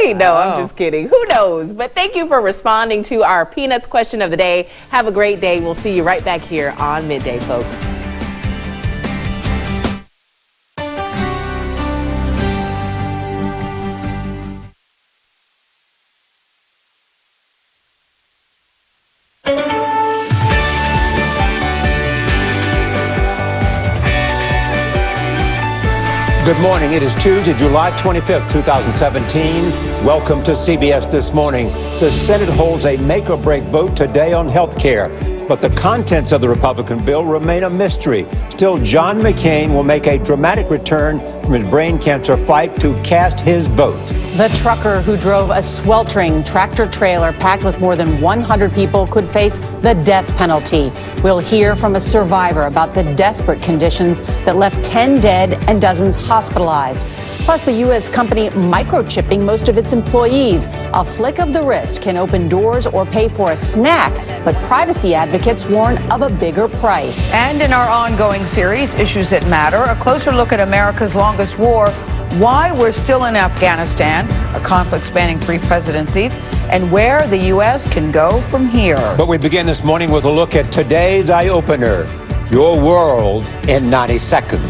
right? No, I'm just kidding. Who knows? But thank you for responding to our Peanuts question of the day. Have a great day. We'll see you right back here on Midday, folks. Good morning. It is Tuesday, July 25th, 2017. Welcome to CBS This Morning. The Senate holds a make-or-break vote today on health care, but the contents of the Republican bill remain a mystery. Still, John McCain will make a dramatic return from his brain cancer fight to cast his vote. The trucker who drove a sweltering tractor trailer packed with more than 100 people could face the death penalty. We'll hear from a survivor about the desperate conditions that left 10 dead and dozens hospitalized. Plus, the U.S. company microchipping most of its employees. A flick of the wrist can open doors or pay for a snack, but privacy advocates warn of a bigger price. And in our ongoing series, Issues That Matter, a closer look at America's longest war, why we're still in Afghanistan, a conflict spanning 3 presidencies, and where the U.S. can go from here. But we begin this morning with a look at today's eye-opener, your world in 90 seconds.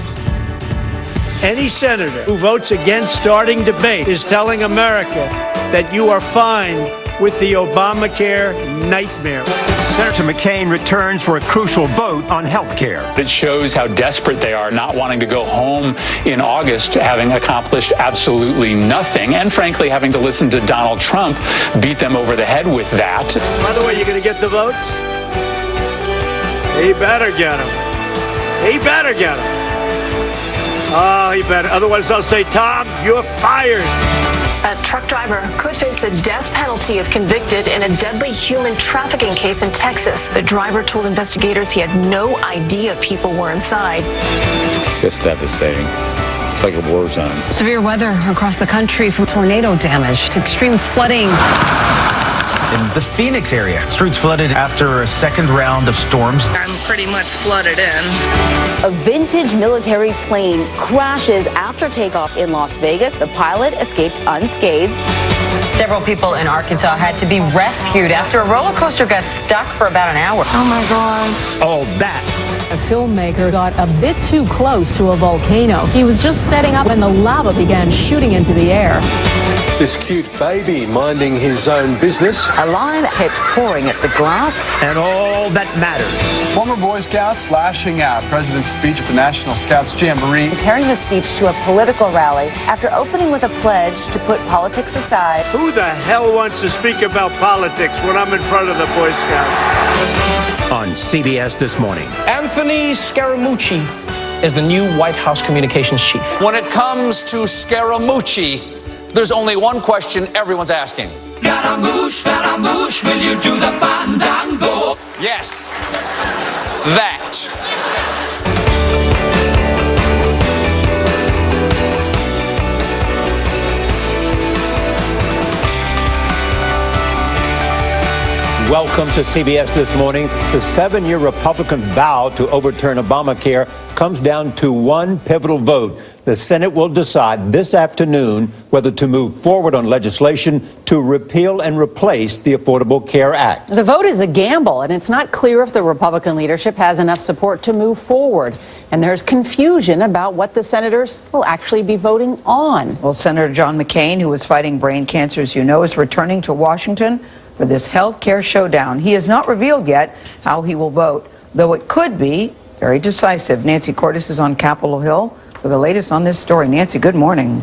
Any senator who votes against starting debate is telling America that you are fine with the Obamacare nightmare. Senator McCain returns for a crucial vote on health care. It shows how desperate they are, not wanting to go home in August, having accomplished absolutely nothing, and frankly, having to listen to Donald Trump beat them over the head with that. By the way, you're going to get the votes? He better get them. He better get them. Oh, he better. Otherwise, I'll say, Tom, you're fired. A truck driver could face the death penalty if convicted in a deadly human trafficking case in Texas. The driver told investigators he had no idea people were inside. Just devastating. It's like a war zone. Severe weather across the country, from tornado damage to extreme flooding. In the Phoenix area, streets flooded after a second round of storms. I'm pretty much flooded in. A vintage military plane crashes after takeoff in Las Vegas. The pilot escaped unscathed. Several people in Arkansas had to be rescued after a roller coaster got stuck for about an hour. Oh my God. All that. A filmmaker got a bit too close to a volcano. He was just setting up when the lava began shooting into the air. This cute baby minding his own business. A line kept pouring at the glass. And all that matters. Former Boy Scouts lashing out. President's speech at the National Scouts Jamboree. Preparing the speech to a political rally after opening with a pledge to put politics aside. Who the hell wants to speak about politics when I'm in front of the Boy Scouts? On CBS This Morning. Anthony Scaramucci is the new White House communications chief. When it comes to Scaramucci, there's only one question everyone's asking. Scaramouche, will you do the fandango? Yes, that. Welcome to CBS This Morning. The 7-year Republican vow to overturn Obamacare comes down to one pivotal vote. The Senate will decide this afternoon whether to move forward on legislation to repeal and replace the Affordable Care Act. The vote is a gamble, and it's not clear if the Republican leadership has enough support to move forward. And there's confusion about what the senators will actually be voting on. Well, Senator John McCain, who is fighting brain cancer, as you know, is returning to Washington for this health care showdown. He has not revealed yet how he will vote, though it could be very decisive. Nancy Cordes is on Capitol Hill for the latest on this story. Nancy, good morning.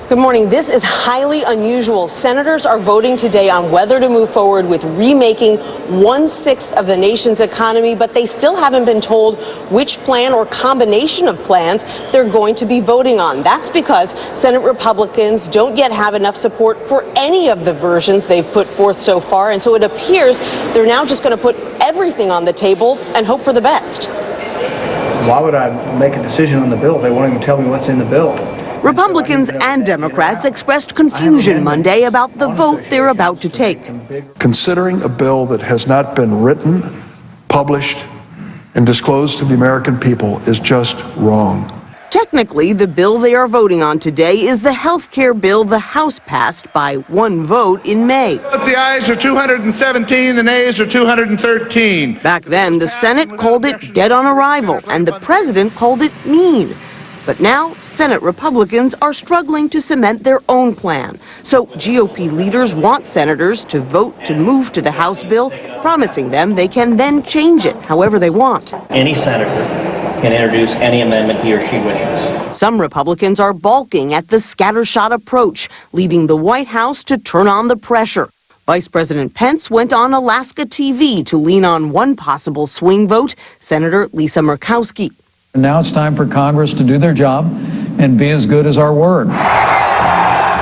Good morning. This is highly unusual. Senators are voting today on whether to move forward with remaking 1/6 of the nation's economy, but they still haven't been told which plan or combination of plans they're going to be voting on. That's because Senate Republicans don't yet have enough support for any of the versions they've put forth so far, and so it appears they're now just going to put everything on the table and hope for the best. Why would I make a decision on the bill if they won't even tell me what's in the bill? Republicans and Democrats expressed confusion Monday about the vote they're about to take. Considering a bill that has not been written, published, and disclosed to the American people is just wrong. Technically, the bill they are voting on today is the health care bill the House passed by one vote in May. The ayes are 217, the nays are 213. Back then, the Senate called it dead on arrival, and the president called it mean. But now, Senate Republicans are struggling to cement their own plan. So GOP leaders want senators to vote to move to the House bill, promising them they can then change it however they want. Any senator can introduce any amendment he or she wishes. Some Republicans are balking at the scattershot approach, leading the White House to turn on the pressure. Vice President Pence went on Alaska TV to lean on one possible swing vote, Senator Lisa Murkowski. Now it's time for Congress to do their job and be as good as our word.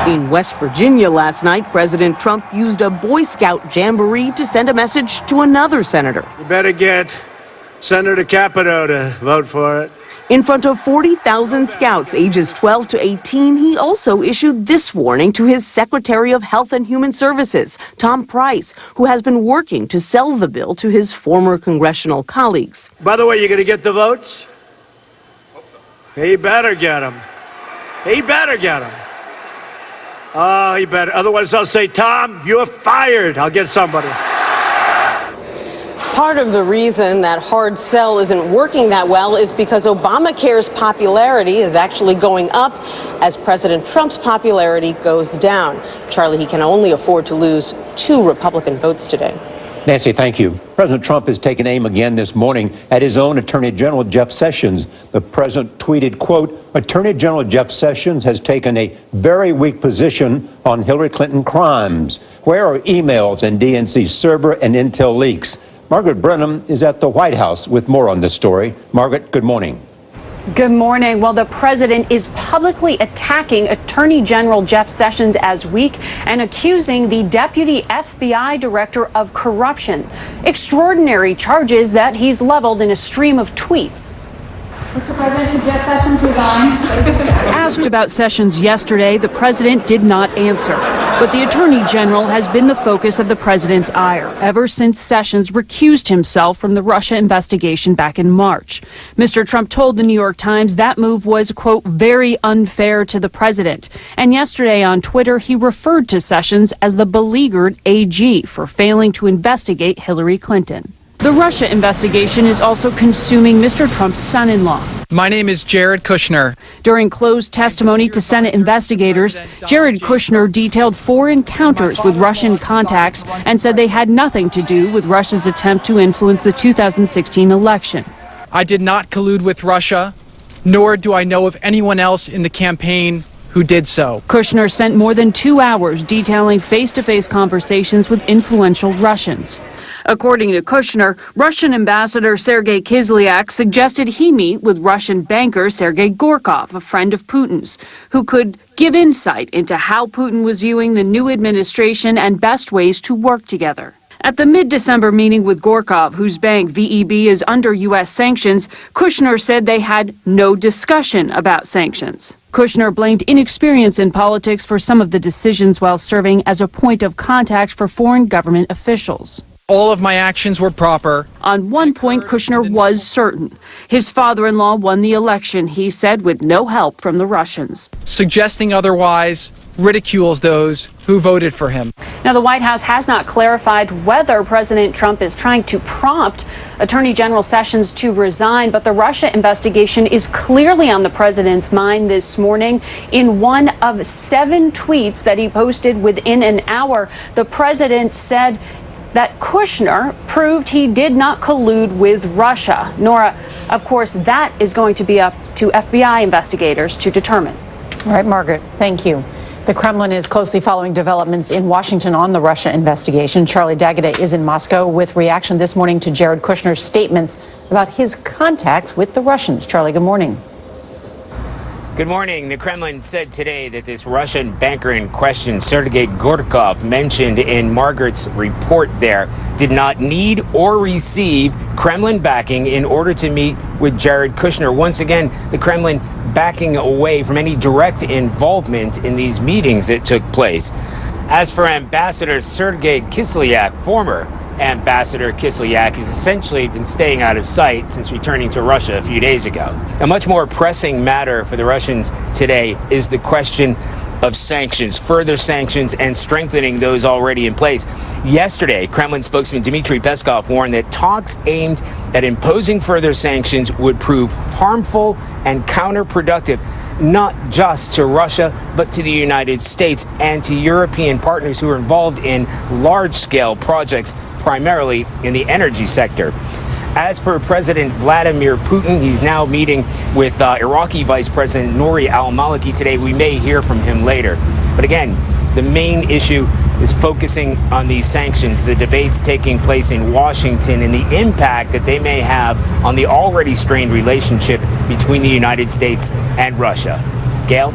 In West Virginia last night, President Trump used a Boy Scout jamboree to send a message to another senator. You better get Senator Capito to vote for it. In front of 40,000 scouts ages 12 to 18, he also issued this warning to his Secretary of Health and Human Services, Tom Price, who has been working to sell the bill to his former congressional colleagues. By the way, you going to get the votes? He better get them. He better get them. Oh, he better. Otherwise, I'll say, Tom, you're fired. I'll get somebody. Part of the reason that hard sell isn't working that well is because Obamacare's popularity is actually going up as President Trump's popularity goes down. Charlie, he can only afford to lose 2 Republican votes today. Nancy, thank you. President Trump has taken aim again this morning at his own Attorney General Jeff Sessions. The president tweeted, quote, Attorney General Jeff Sessions has taken a very weak position on Hillary Clinton crimes. Where are emails and DNC server and intel leaks? Margaret Brennan is at the White House with more on this story. Margaret, good morning. Good morning. Well, the president is publicly attacking Attorney General Jeff Sessions as weak and accusing the deputy FBI director of corruption. Extraordinary charges that he's leveled in a stream of tweets. Mr. President, should Jeff Sessions resign? Asked about Sessions yesterday, the president did not answer. But the attorney general has been the focus of the president's ire ever since Sessions recused himself from the Russia investigation back in March. Mr. Trump told the New York Times that move was, quote, very unfair to the president. And yesterday on Twitter, he referred to Sessions as the beleaguered AG for failing to investigate Hillary Clinton. The Russia investigation is also consuming Mr. Trump's son-in-law. My name is Jared Kushner. During closed testimony to Senate investigators, Jared Kushner detailed 4 encounters with Russian contacts and said they had nothing to do with Russia's attempt to influence the 2016 election. I did not collude with Russia, nor do I know of anyone else in the campaign who did so. Kushner spent more than 2 hours detailing face-to-face conversations with influential Russians. According to Kushner, Russian Ambassador Sergei Kislyak suggested he meet with Russian banker Sergei Gorkov, a friend of Putin's, who could give insight into how Putin was viewing the new administration and best ways to work together. At the mid-December meeting with Gorkov, whose bank VEB is under U.S. sanctions, Kushner said they had no discussion about sanctions. Kushner blamed inexperience in politics for some of the decisions while serving as a point of contact for foreign government officials. All of my actions were proper. On one point, Kushner was certain. His father-in-law won the election, he said, with no help from the Russians. Suggesting otherwise ridicules those who voted for him. Now, the White House has not clarified whether President Trump is trying to prompt Attorney General Sessions to resign, but the Russia investigation is clearly on the president's mind this morning. In one of 7 tweets that he posted within an hour, the president said that Kushner proved he did not collude with Russia. Nora, of course, that is going to be up to FBI investigators to determine. All right, Margaret, thank you. The Kremlin is closely following developments in Washington on the Russia investigation. Charlie D'Agata is in Moscow with reaction this morning to Jared Kushner's statements about his contacts with the Russians. Charlie, good morning. Good morning. The Kremlin said today that this Russian banker in question, Sergei Gorkov, mentioned in Margaret's report there, did not need or receive Kremlin backing in order to meet with Jared Kushner. Once again, the Kremlin backing away from any direct involvement in these meetings that took place. As for Ambassador Sergei Kislyak, former Ambassador Kislyak has essentially been staying out of sight since returning to Russia a few days ago. A much more pressing matter for the Russians today is the question of sanctions, further sanctions, and strengthening those already in place. Yesterday, Kremlin spokesman Dmitry Peskov warned that talks aimed at imposing further sanctions would prove harmful and counterproductive, not just to Russia, but to the United States and to European partners who are involved in large-scale projects, primarily in the energy sector. As for President Vladimir Putin, he's now meeting with Iraqi Vice President Nouri al-Maliki today. We may hear from him later. But again, the main issue is focusing on these sanctions, the debates taking place in Washington, and the impact that they may have on the already strained relationship between the United States and Russia. Gail?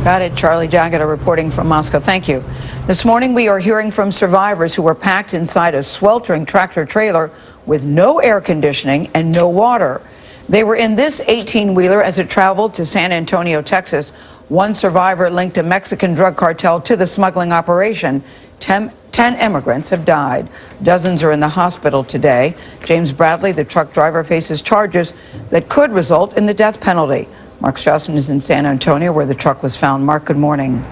Got it. Charlie Jaggeda reporting from Moscow. Thank you. This morning, we are hearing from survivors who were packed inside a sweltering tractor trailer with no air conditioning and no water. They were in this 18-wheeler as it traveled to San Antonio, Texas. One survivor linked a Mexican drug cartel to the smuggling operation. 10 immigrants have died. Dozens are in the hospital today. James Bradley, the truck driver, faces charges that could result in the death penalty. Mark Strausman is in San Antonio, where the truck was found. Mark, good morning.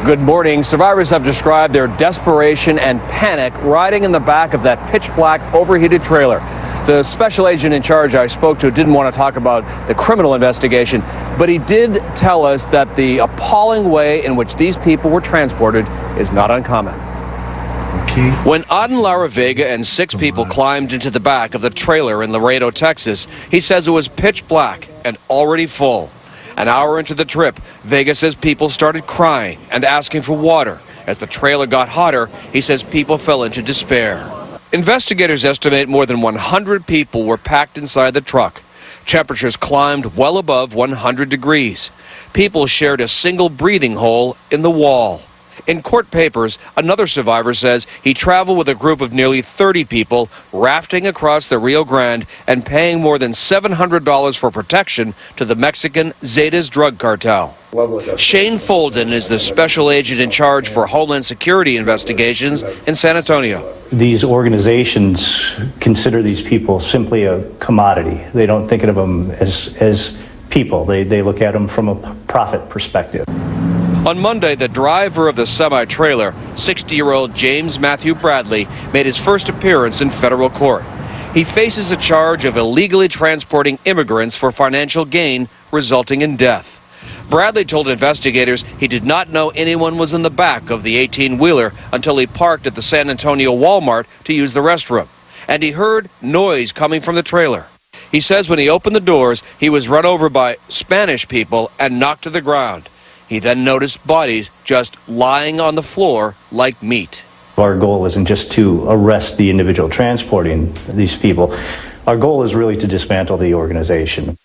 Good morning. Survivors have described their desperation and panic riding in the back of that pitch-black, overheated trailer. The special agent in charge I spoke to didn't want to talk about the criminal investigation, but he did tell us that the appalling way in which these people were transported is not uncommon. When Aden Lara Vega and 6 people climbed into the back of the trailer in Laredo, Texas, he says it was pitch black and already full. An hour into the trip, Vega says people started crying and asking for water. As the trailer got hotter, he says people fell into despair. Investigators estimate more than 100 people were packed inside the truck. Temperatures climbed well above 100 degrees. People shared a single breathing hole in the wall. In court papers, another survivor says he traveled with a group of nearly 30 people rafting across the Rio Grande and paying more than $700 for protection to the Mexican Zetas drug cartel. Shane Folden is the special agent in charge for Homeland Security investigations in San Antonio. These organizations consider these people simply a commodity. They don't think of them as people. They look at them from a profit perspective. On Monday, the driver of the semi-trailer, 60-year-old James Matthew Bradley, made his first appearance in federal court. He faces a charge of illegally transporting immigrants for financial gain, resulting in death. Bradley told investigators he did not know anyone was in the back of the 18-wheeler until he parked at the San Antonio Walmart to use the restroom, and he heard noise coming from the trailer. He says when he opened the doors, he was run over by Spanish people and knocked to the ground. He then noticed bodies just lying on the floor like meat. Our goal isn't just to arrest the individual transporting these people. Our goal is really to dismantle the organization.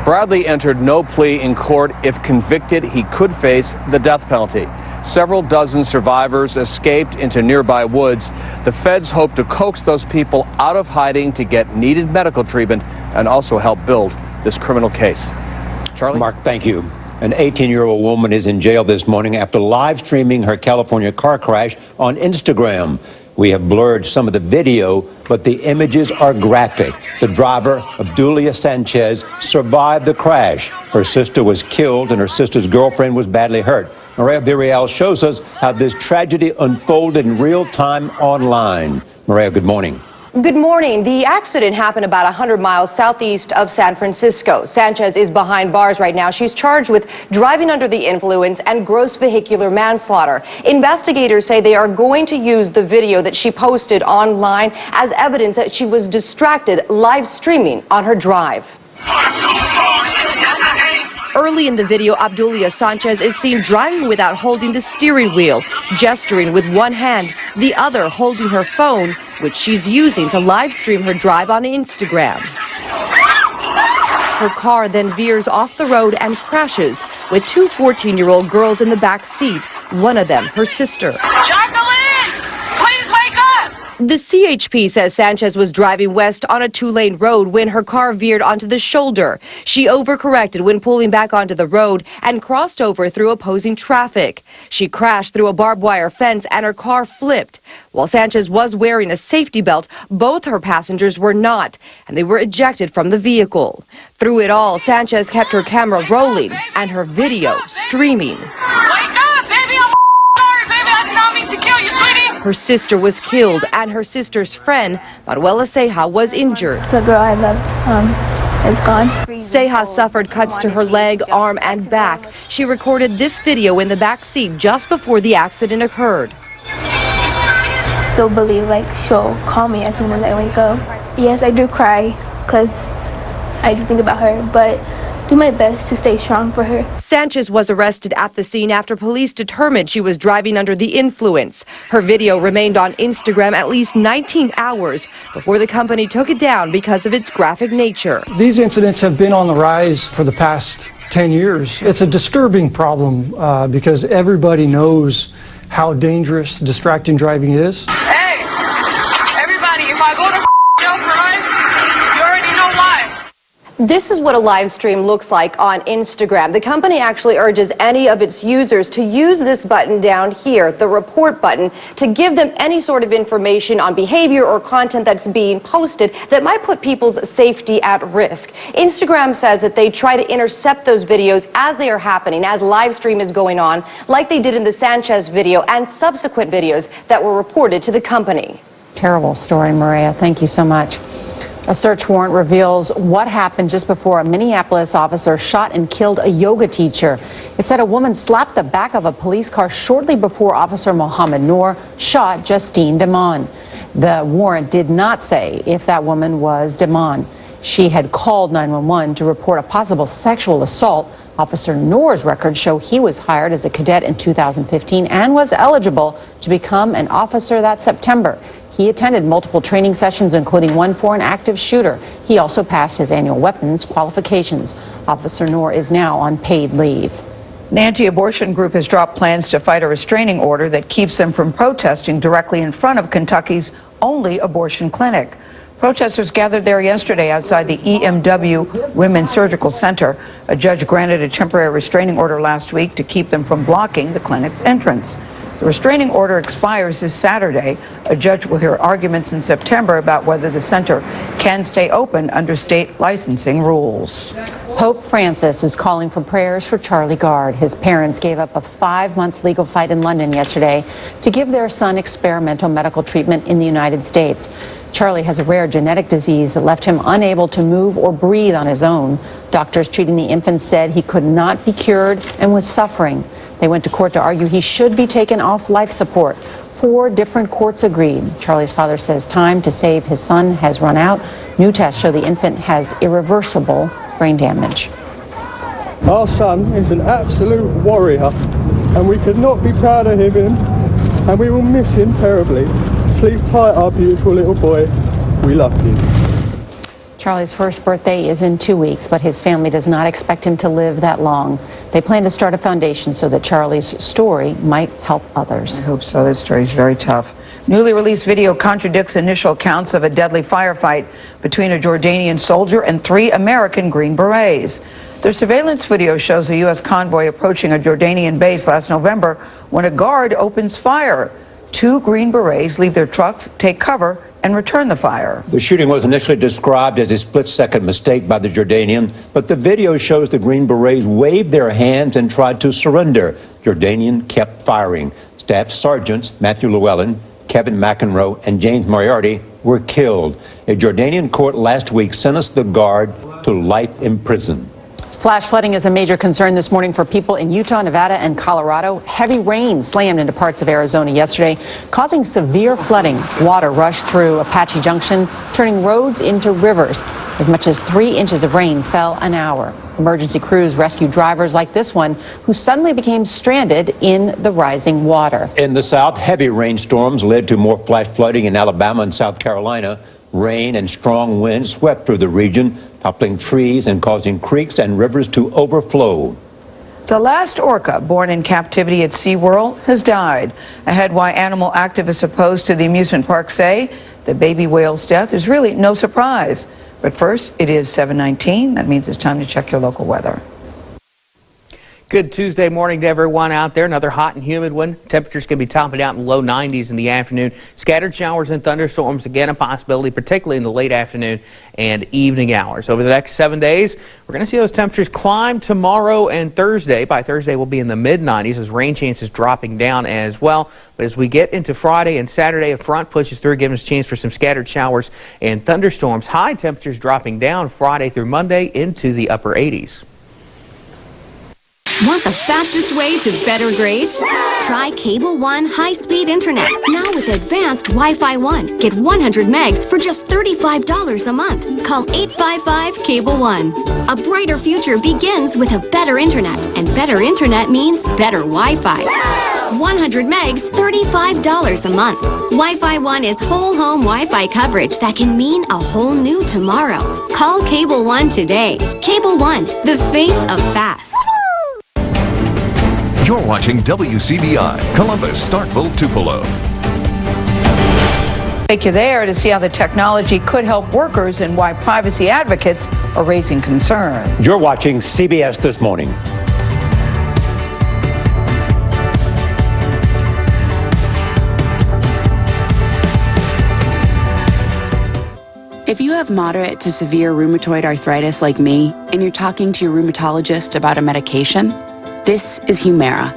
Bradley entered no plea in court. If convicted, he could face the death penalty. Several dozen survivors escaped into nearby woods. The feds hope to coax those people out of hiding to get needed medical treatment and also help build this criminal case. Charlie? Mark, thank you. An 18-year-old woman is in jail this morning after live streaming her California car crash on Instagram. We have blurred some of the video, but the images are graphic. The driver, Abdulia Sanchez, survived the crash. Her sister was killed and her sister's girlfriend was badly hurt. Maria Villarreal shows us how this tragedy unfolded in real time online. Maria, good morning. Good morning. The accident happened about 100 miles southeast of San Francisco. Sanchez is behind bars right now. She's charged with driving under the influence and gross vehicular manslaughter. Investigators say they are going to use the video that she posted online as evidence that she was distracted live streaming on her drive. Early in the video, Abdulia Sanchez is seen driving without holding the steering wheel, gesturing with one hand, the other holding her phone, which she's using to live stream her drive on Instagram. Her car then veers off the road and crashes with 2 14-year-old girls in the back seat, one of them her sister. Jacqueline, please wake up! The CHP says Sanchez was driving west on a two-lane road when her car veered onto the shoulder. She overcorrected when pulling back onto the road and crossed over through opposing traffic. She crashed through a barbed wire fence and her car flipped. While Sanchez was wearing a safety belt, both her passengers were not, and they were ejected from the vehicle. Through it all, Sanchez kept her camera rolling and her video streaming. Her sister was killed, and her sister's friend, Manuela Ceja, was injured. The girl I loved is gone. Ceja suffered cuts to her leg, arm, and back. She recorded this video in the back seat just before the accident occurred. Still believe she'll call me as soon as I wake up. Yes, I do cry because I do think about her, but do my best to stay strong for her. Sanchez was arrested at the scene after police determined she was driving under the influence. Her video remained on Instagram at least 19 hours before the company took it down because of its graphic nature. These incidents have been on the rise for the past 10 years. It's a disturbing problem because everybody knows how dangerous distracting driving is. Hey, everybody, if I go to jail for life, you already know why. This is what a live stream looks like on Instagram. The company actually urges any of its users to use this button down here, the report button, to give them any sort of information on behavior or content that's being posted that might put people's safety at risk. Instagram says that they try to intercept those videos as they are happening, as live stream is going on, like they did in the Sanchez video and subsequent videos that were reported to the company. Terrible story, Maria. Thank you so much. A search warrant reveals what happened just before a Minneapolis officer shot and killed a yoga teacher. It said a woman slapped the back of a police car shortly before Officer Mohammed Noor shot Justine Damon. The warrant did not say if that woman was Damon. She had called 911 to report a possible sexual assault. Officer Noor's records show he was hired as a cadet in 2015 and was eligible to become an officer that September. He attended multiple training sessions, including one for an active shooter. He also passed his annual weapons qualifications. Officer Noor is now on paid leave. An anti-abortion group has dropped plans to fight a restraining order that keeps them from protesting directly in front of Kentucky's only abortion clinic. Protesters gathered there yesterday outside the EMW Women's Surgical Center. A judge granted a temporary restraining order last week to keep them from blocking the clinic's entrance. The restraining order expires this Saturday. A judge will hear arguments in September about whether the center can stay open under state licensing rules. Pope Francis is calling for prayers for Charlie Gard. His parents gave up a 5-month legal fight in London yesterday to give their son experimental medical treatment in the United States. Charlie has a rare genetic disease that left him unable to move or breathe on his own. Doctors treating the infant said he could not be cured and was suffering. They went to court to argue he should be taken off life support. 4 different courts agreed. Charlie's father says time to save his son has run out. New tests show the infant has irreversible brain damage. Our son is an absolute warrior, and we could not be prouder of him, and we will miss him terribly. Sleep tight, our beautiful little boy. We love you. Charlie's first birthday is in 2 weeks, but his family does not expect him to live that long. They plan to start a foundation so that Charlie's story might help others. I hope so. That story is very tough. Newly released video contradicts initial accounts of a deadly firefight between a Jordanian soldier and 3 American Green Berets. Their surveillance video shows a U.S. convoy approaching a Jordanian base last November when a guard opens fire. 2 Green Berets leave their trucks, take cover, and return the fire. The shooting was initially described as a split-second mistake by the Jordanian, but the video shows the Green Berets waved their hands and tried to surrender. Jordanian kept firing. Staff Sergeants Matthew Llewellyn, Kevin McEnroe, and James Moriarty were killed. A Jordanian court last week sentenced the guard to life in prison. Flash flooding is a major concern this morning for people in Utah, Nevada, and Colorado. Heavy rain slammed into parts of Arizona yesterday, causing severe flooding. Water rushed through Apache Junction, turning roads into rivers. As much as 3 inches of rain fell an hour. Emergency crews rescued drivers like this one who suddenly became stranded in the rising water. In the South, heavy rainstorms led to more flash flooding in Alabama and South Carolina. Rain and strong winds swept through the region, toppling trees and causing creeks and rivers to overflow. The last orca born in captivity at SeaWorld has died. Ahead, why animal activists opposed to the amusement park say the baby whale's death is really no surprise. But first, it is 7:19. That means it's time to check your local weather. Good Tuesday morning to everyone out there. Another hot and humid one. Temperatures can be topping out in the low 90s in the afternoon. Scattered showers and thunderstorms again a possibility, particularly in the late afternoon and evening hours. Over the next 7 days, we're going to see those temperatures climb tomorrow and Thursday. By Thursday, we'll be in the mid-90s as rain chances dropping down as well. But as we get into Friday and Saturday, a front pushes through, giving us a chance for some scattered showers and thunderstorms. High temperatures dropping down Friday through Monday into the upper 80s. Want the fastest way to better grades? Try Cable One high-speed internet. Now with advanced Wi-Fi 1. Get 100 megs for just $35 a month. Call 855 Cable One. A brighter future begins with a better internet. And better internet means better Wi-Fi. 100 megs, $35 a month. Wi-Fi 1 is whole home Wi-Fi coverage that can mean a whole new tomorrow. Call Cable One today. Cable One, the face of fast. You're watching WCBI, Columbus, Starkville, Tupelo. Take you there to see how the technology could help workers and why privacy advocates are raising concerns. You're watching CBS This Morning. If you have moderate to severe rheumatoid arthritis like me, and you're talking to your rheumatologist about a medication, this is Humira.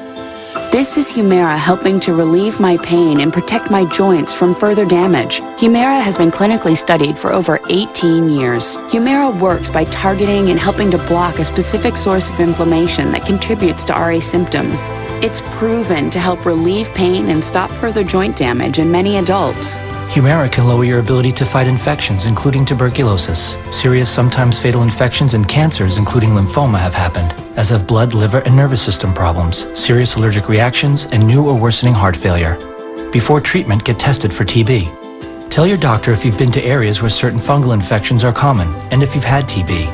This is Humira helping to relieve my pain and protect my joints from further damage. Humira has been clinically studied for over 18 years. Humira works by targeting and helping to block a specific source of inflammation that contributes to RA symptoms. It's proven to help relieve pain and stop further joint damage in many adults. Humira can lower your ability to fight infections, including tuberculosis. Serious, sometimes fatal infections and cancers, including lymphoma, have happened, as have blood, liver, and nervous system problems, serious allergic reactions, and new or worsening heart failure. Before treatment, get tested for TB. Tell your doctor if you've been to areas where certain fungal infections are common, and if you've had TB.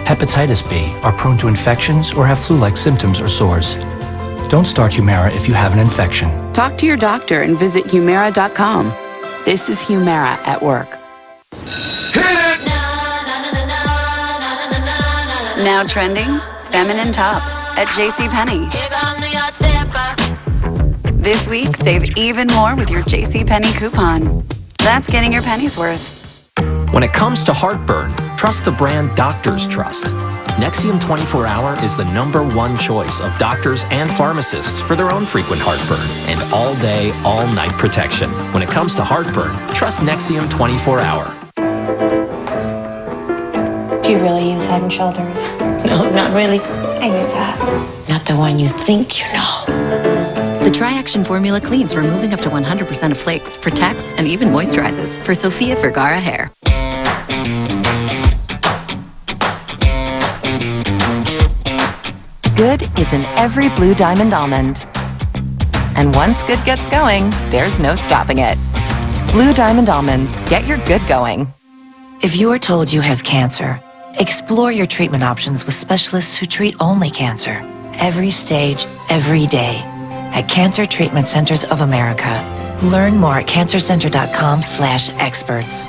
Hepatitis B, are prone to infections, or have flu-like symptoms or sores. Don't start Humira if you have an infection. Talk to your doctor and visit Humira.com. This is Humira at work. Now trending, feminine tops at JCPenney. This week, save even more with your JCPenney coupon. That's getting your pennies worth. When it comes to heartburn, trust the brand doctors trust. Nexium 24 Hour is the #1 choice of doctors and pharmacists for their own frequent heartburn and all-day, all-night protection. When it comes to heartburn, trust Nexium 24 Hour. Do you really use Head & Shoulders? No, not really. I knew that. Not the one you think you know. The Tri-Action Formula cleans, removing up to 100% of flakes, protects, and even moisturizes for Sofia Vergara hair. Good is in every Blue Diamond almond. And once good gets going, there's no stopping it. Blue Diamond almonds, get your good going. If you are told you have cancer, explore your treatment options with specialists who treat only cancer. Every stage, every day. At Cancer Treatment Centers of America. Learn more at cancercenter.com/experts.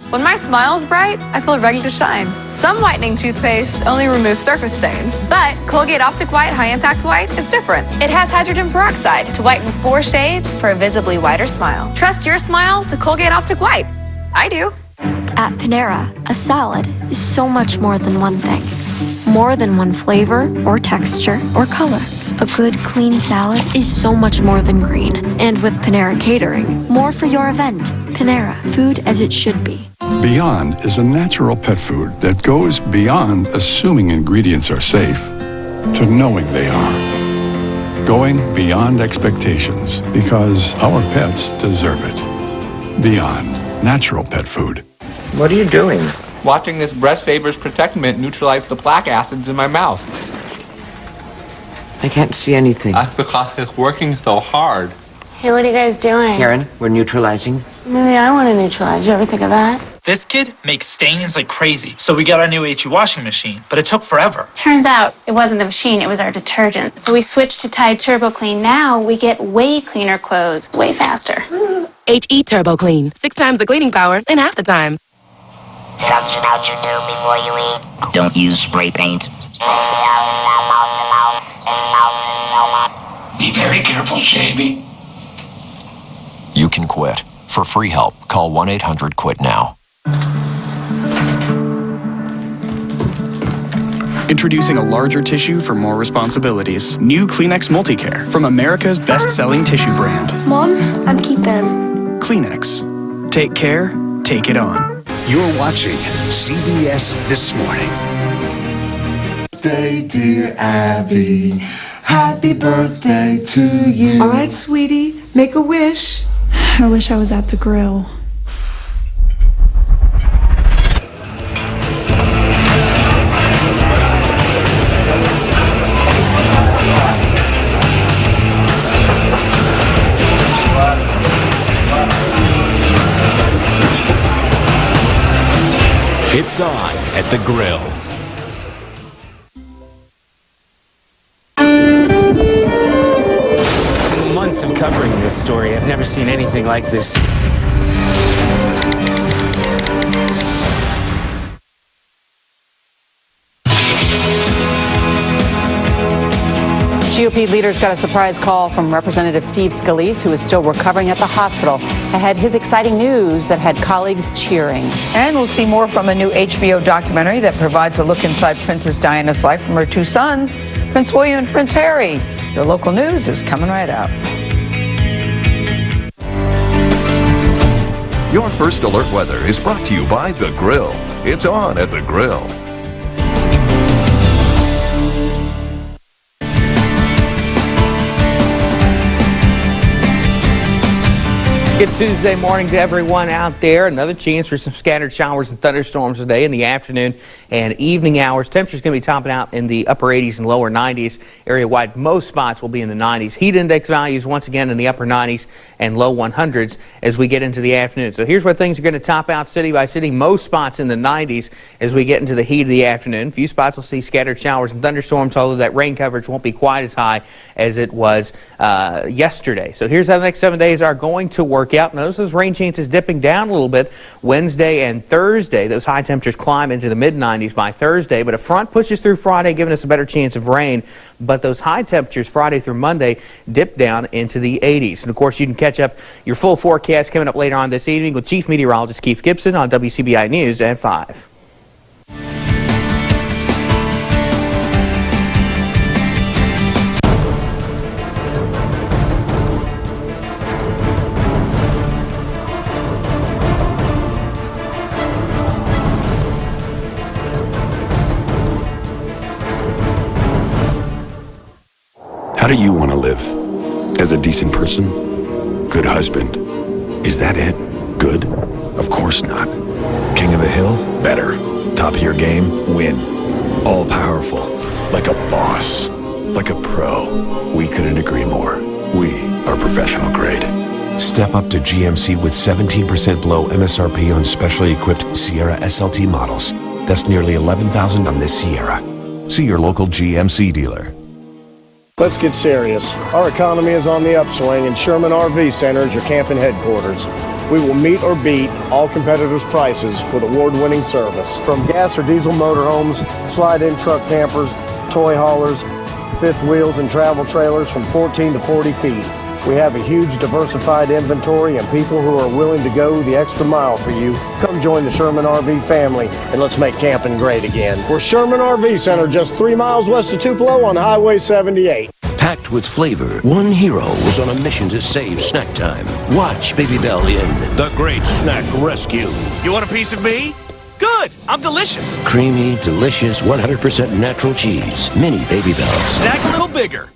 When my smile's bright, I feel ready to shine. Some whitening toothpaste only remove surface stains, but Colgate Optic White High Impact White is different. It has hydrogen peroxide to whiten 4 shades for a visibly whiter smile. Trust your smile to Colgate Optic White. I do. At Panera, a salad is so much more than one thing. More than one flavor or texture or color. A good, clean salad is so much more than green. And with Panera Catering, more for your event. Panera, food as it should be. Beyond is a natural pet food that goes beyond assuming ingredients are safe to knowing they are. Going beyond expectations because our pets deserve it. Beyond, natural pet food. What are you doing? Watching this Breast Savers Protect Mint neutralize the plaque acids in my mouth. I can't see anything. That's because it's working so hard. Hey, what are you guys doing? Karen, we're neutralizing. Maybe I want to neutralize. You ever think of that? This kid makes stains like crazy, so we got our new HE washing machine, but it took forever. Turns out it wasn't the machine, it was our detergent. So we switched to Tide Turbo Clean. Now we get way cleaner clothes, way faster. HE Turbo Clean, 6 times the cleaning power in half the time. Suction out your dough before you eat. Don't use spray paint. Be very careful shaving. You can quit. For free help, call 1-800-QUIT-NOW. Introducing a larger tissue for more responsibilities. New Kleenex Multicare from America's best-selling tissue brand. Mom, I'm keeping them. Kleenex. Take care, take it on. You're watching CBS This Morning. Birthday, dear Abby. Happy birthday to you. All right, sweetie, make a wish. I wish I was at the grill. It's on at the grill. Months of covering this story, I've never seen anything like this. GOP leaders got a surprise call from Representative Steve Scalise, who is still recovering at the hospital, ahead his exciting news that had colleagues cheering. And we'll see more from a new HBO documentary that provides a look inside Princess Diana's life from her 2 sons, Prince William and Prince Harry. Your local news is coming right up. Your First Alert weather is brought to you by The Grill. It's on at The Grill. Good Tuesday morning to everyone out there. Another chance for some scattered showers and thunderstorms today in the afternoon and evening hours. Temperatures going to be topping out in the upper 80s and lower 90s. Area-wide, most spots will be in the 90s. Heat index values once again in the upper 90s and low 100s as we get into the afternoon. So here's where things are going to top out city by city. Most spots in the 90s as we get into the heat of the afternoon. A few spots will see scattered showers and thunderstorms, although that rain coverage won't be quite as high as it was yesterday. So here's how the next 7 days are going to work out. Notice those rain chances dipping down a little bit Wednesday and Thursday. Those high temperatures climb into the mid-90s by Thursday, but a front pushes through Friday, giving us a better chance of rain. But those high temperatures Friday through Monday dip down into the 80s. And of course, you can catch up your full forecast coming up later on this evening with Chief Meteorologist Keith Gibson on WCBI News at 5. How do you want to live? As a decent person? Good husband? Is that it? Good? Of course not. King of the hill? Better. Top of your game? Win. All powerful. Like a boss. Like a pro. We couldn't agree more. We are professional grade. Step up to GMC with 17% below MSRP on specially equipped Sierra SLT models. That's nearly $11,000 on this Sierra. See your local GMC dealer. Let's get serious. Our economy is on the upswing, and Sherman RV Center is your camping headquarters. We will meet or beat all competitors' prices with award-winning service. From gas or diesel motorhomes, slide-in truck campers, toy haulers, fifth wheels, and travel trailers from 14 to 40 feet. We have a huge diversified inventory and people who are willing to go the extra mile for you. Come join the Sherman RV family and let's make camping great again. We're Sherman RV Center, just 3 miles west of Tupelo on Highway 78. Packed with flavor, one hero was on a mission to save snack time. Watch Baby Bell in The Great Snack Rescue. You want a piece of me? Good, I'm delicious. Creamy, delicious, 100% natural cheese. Mini Baby Bell. Snack a little bigger.